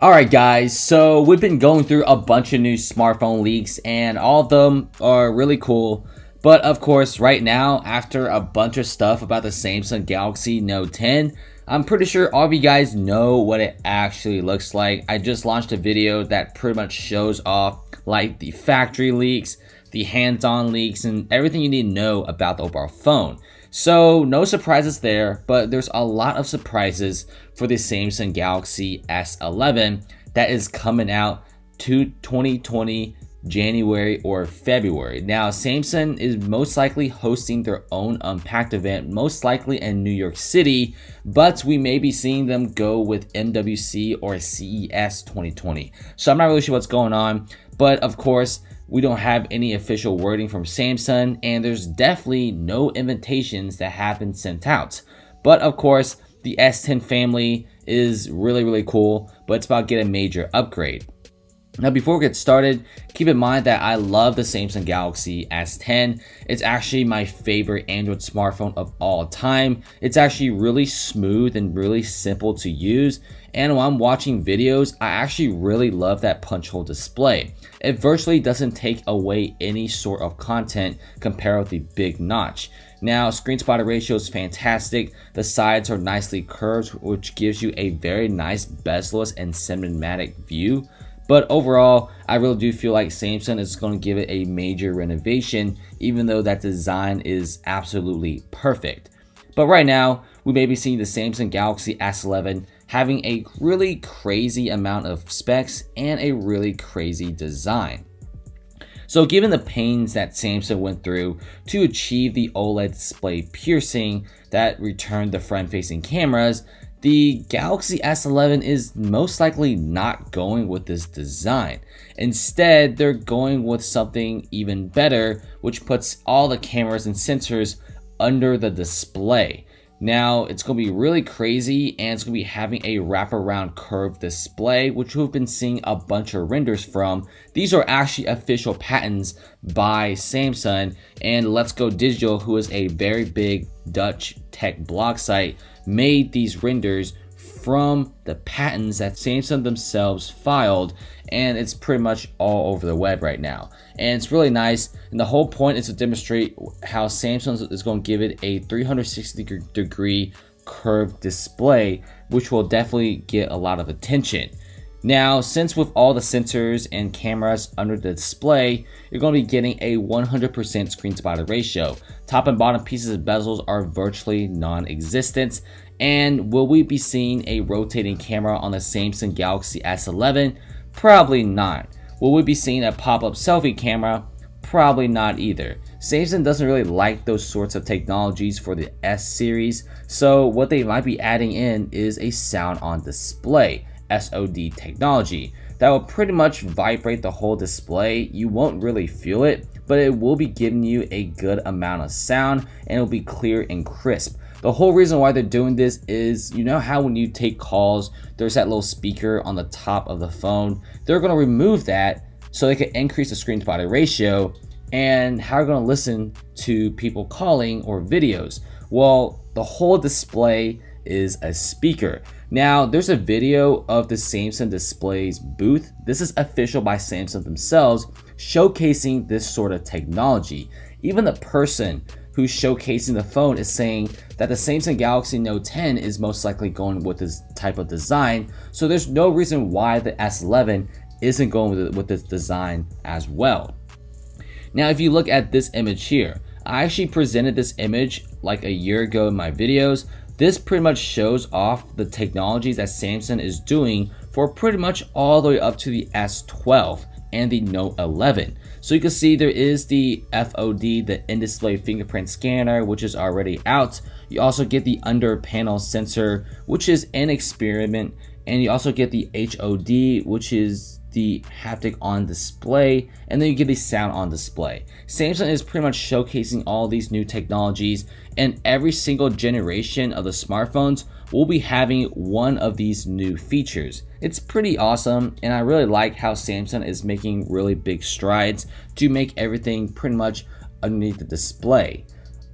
Alright guys, so we've been going through a bunch of new smartphone leaks and all of them are really cool. But of course, right now, after a bunch of stuff about the Samsung Galaxy Note 10, I'm pretty sure all of you guys know what it actually looks like. I just launched a video that pretty much shows off like the factory leaks, the hands-on leaks, and everything you need to know about the overall phone. So no surprises there, but there's a lot of surprises for the Samsung Galaxy S11 that is coming out to 2020 January or February. Now Samsung is most likely hosting their own Unpacked event, most likely in New York City, but we may be seeing them go with MWC or CES 2020. So I'm not really sure what's going on, but of course we don't have any official wording from Samsung, and there's definitely no invitations that have been sent out. But of course, the S10 family is really cool, but it's about to get a major upgrade. Now before we get started, keep in mind that I love the Samsung Galaxy S10. It's actually my favorite Android smartphone of all time. It's actually really smooth and really simple to use. And when I'm watching videos, I actually really love that punch hole display. It virtually doesn't take away any sort of content compared with the big notch. Now, screen spotting ratio is fantastic. The sides are nicely curved, which gives you a very nice bezel-less and cinematic view. But overall, I really do feel like Samsung is going to give it a major renovation, even though that design is absolutely perfect. But right now, we may be seeing the Samsung Galaxy S11 having a really crazy amount of specs and a really crazy design. So given the pains that Samsung went through to achieve the OLED display piercing that returned the front-facing cameras, the Galaxy S11 is most likely not going with this design. Instead, they're going with something even better, which puts all the cameras and sensors under the display. Now, it's going to be really crazy, and it's going to be having a wraparound curved display, which we've been seeing a bunch of renders from. These are actually official patents by Samsung, and Let's Go Digital, who is a very big Dutch tech blog site, made these renders from the patents that Samsung themselves filed, and it's pretty much all over the web right now. And it's really nice, and the whole point is to demonstrate how Samsung is going to give it a 360-degree curved display, which will definitely get a lot of attention. Now, since with all the sensors and cameras under the display, you're going to be getting a 100% screen spotting ratio. Top and bottom pieces of bezels are virtually non-existent. And will we be seeing a rotating camera on the Samsung Galaxy S11? Probably not. Will we be seeing a pop-up selfie camera? Probably not either. Samsung doesn't really like those sorts of technologies for the S series, so what they might be adding in is a sound on display, SOD technology, that will pretty much vibrate the whole display. You won't really feel it, but it will be giving you a good amount of sound, and it will be clear and crisp. The whole reason why they're doing this is, you know how when you take calls, there's that little speaker on the top of the phone? They're going to remove that so they can increase the screen spotting ratio. And how are you going to listen to people calling or videos? Well, the whole display is a speaker. Now, there's a video of the Samsung Display's booth. This is official by Samsung themselves, showcasing this sort of technology. Even the person who's showcasing the phone is saying that the Samsung Galaxy Note 10 is most likely going with this type of design, so there's no reason why the S11 isn't going with this design as well. Now, if you look at this image here, I actually presented this image like a year ago in my videos. This pretty much shows off the technologies that Samsung is doing for pretty much all the way up to the S12 and the Note 11. So you can see there is the FOD, the in-display fingerprint scanner, which is already out. You also get the under panel sensor, which is an experiment, and you also get the HOD, which is the haptic on display, and then you get the sound on display. Samsung is pretty much showcasing all these new technologies, and every single generation of the smartphones will be having one of these new features. It's pretty awesome, and I really like how Samsung is making really big strides to make everything pretty much underneath the display.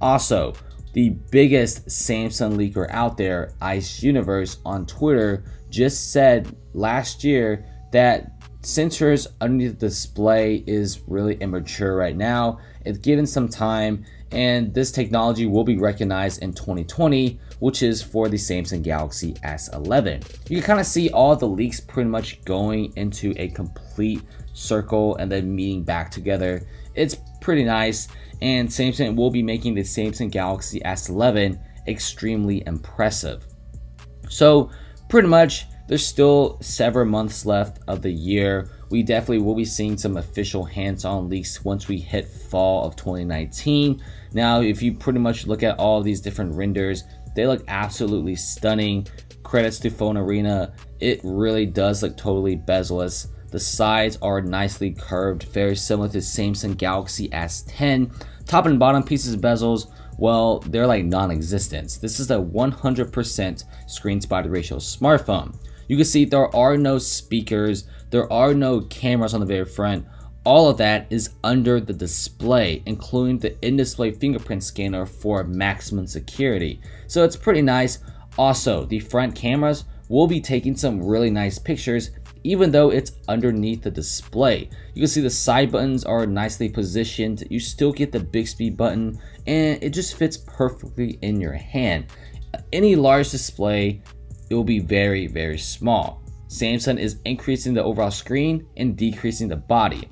Also, the biggest Samsung leaker out there, Ice Universe on Twitter, just said last year that sensors underneath the display is really immature right now. It's given some time, and this technology will be recognized in 2020, which is for the Samsung Galaxy S11. You can kind of see all the leaks pretty much going into a complete circle and then meeting back together. It's pretty nice, and Samsung will be making the Samsung Galaxy S11 extremely impressive. So pretty much there's still several months left of the year. We definitely will be seeing some official hands-on leaks once we hit fall of 2019. Now, if you pretty much look at all of these different renders, they look absolutely stunning. Credits to Phone Arena. It really does look totally bezel-less. The sides are nicely curved, very similar to Samsung Galaxy S10. Top and bottom pieces of bezels, well, they're like non-existent. This is a 100% screen to body ratio smartphone. You can see there are no speakers, there are no cameras on the very front. All of that is under the display, including the in-display fingerprint scanner for maximum security. So it's pretty nice. Also, the front cameras will be taking some really nice pictures, even though it's underneath the display. You can see the side buttons are nicely positioned. You still get the Bixby button, and it just fits perfectly in your hand. Any large display, it will be very, very small. Samsung is increasing the overall screen and decreasing the body.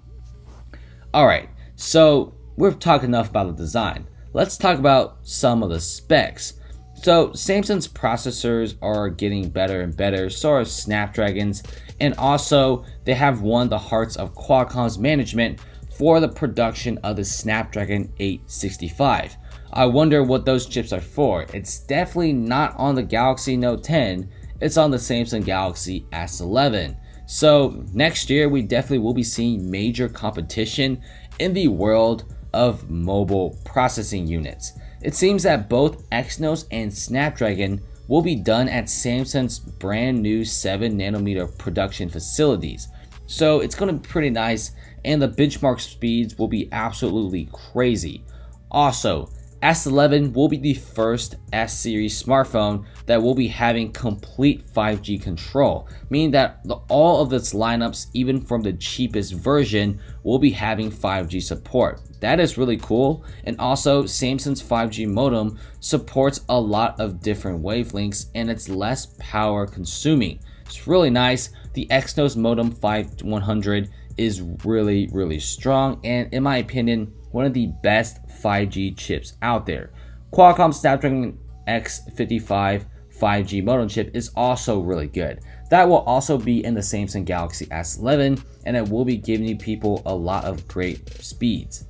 Alright, so we've talked enough about the design. Let's talk about some of the specs. So Samsung's processors are getting better and better, so are Snapdragon's, and also they have won the hearts of Qualcomm's management for the production of the Snapdragon 865. I wonder what those chips are for. It's definitely not on the Galaxy Note 10, it's on the Samsung Galaxy S11. So next year we definitely will be seeing major competition in the world of mobile processing units. It seems that both Exynos and Snapdragon will be done at Samsung's brand new 7nm production facilities. So it's going to be pretty nice, and the benchmark speeds will be absolutely crazy. Also, S11 will be the first S series smartphone that will be having complete 5G control, meaning that all of its lineups, even from the cheapest version, will be having 5G support. That is really cool. And also, Samsung's 5G modem supports a lot of different wavelengths, and it's less power consuming. It's really nice. The Exynos modem 5100 is really strong, and in my opinion, one of the best 5G chips out there. Qualcomm Snapdragon X55 5G modem chip is also really good. That will also be in the Samsung Galaxy S11, and it will be giving people a lot of great speeds.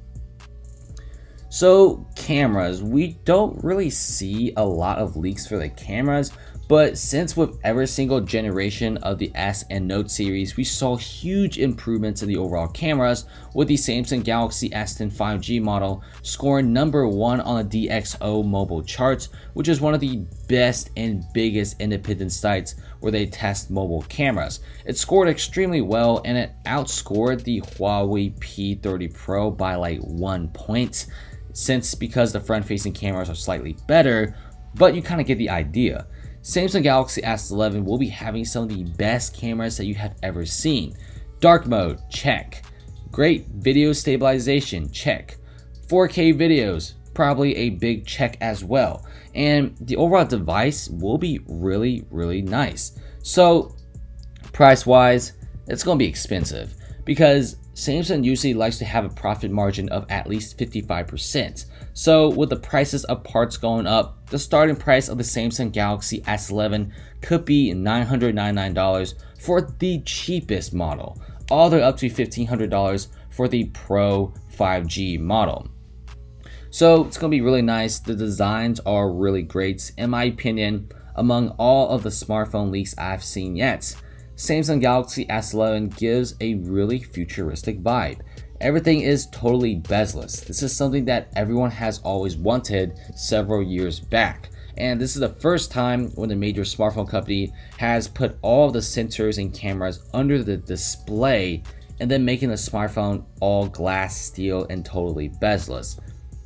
So cameras, we don't really see a lot of leaks for the cameras, but since with every single generation of the S and Note series, we saw huge improvements in the overall cameras, with the Samsung Galaxy S10 5G model scoring #1 on the DxO mobile charts, which is one of the best and biggest independent sites where they test mobile cameras. It scored extremely well, and it outscored the Huawei P30 Pro by like 1 point, because the front-facing cameras are slightly better, but you kind of get the idea. Samsung Galaxy S11 will be having some of the best cameras that you have ever seen. Dark mode, check. Great video stabilization, check. 4K videos, probably a big check as well. And the overall device will be really nice. So price-wise, it's going to be expensive, because Samsung usually likes to have a profit margin of at least 55%. So with the prices of parts going up, the starting price of the Samsung Galaxy S11 could be $999 for the cheapest model, all the way up to $1,500 for the Pro 5G model. So it's going to be really nice. The designs are really great. In my opinion, among all of the smartphone leaks I've seen yet, Samsung Galaxy S11 gives a really futuristic vibe. Everything is totally bezel-less. This is something that everyone has always wanted several years back. And this is the first time when a major smartphone company has put all of the sensors and cameras under the display and then making the smartphone all glass, steel, and totally bezel-less.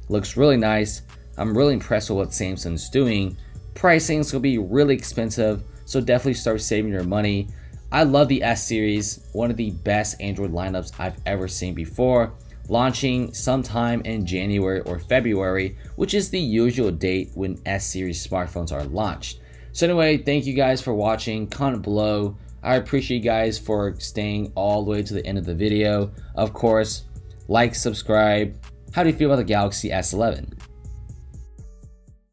Looks really nice. I'm really impressed with what Samsung's doing. Pricing is going to be really expensive, so definitely start saving your money. I love the S series, one of the best Android lineups I've ever seen before, launching sometime in January or February, which is the usual date when S series smartphones are launched. So anyway, thank you guys for watching. Comment below. I appreciate you guys for staying all the way to the end of the video. Of course, like, subscribe. How do you feel about the Galaxy S11?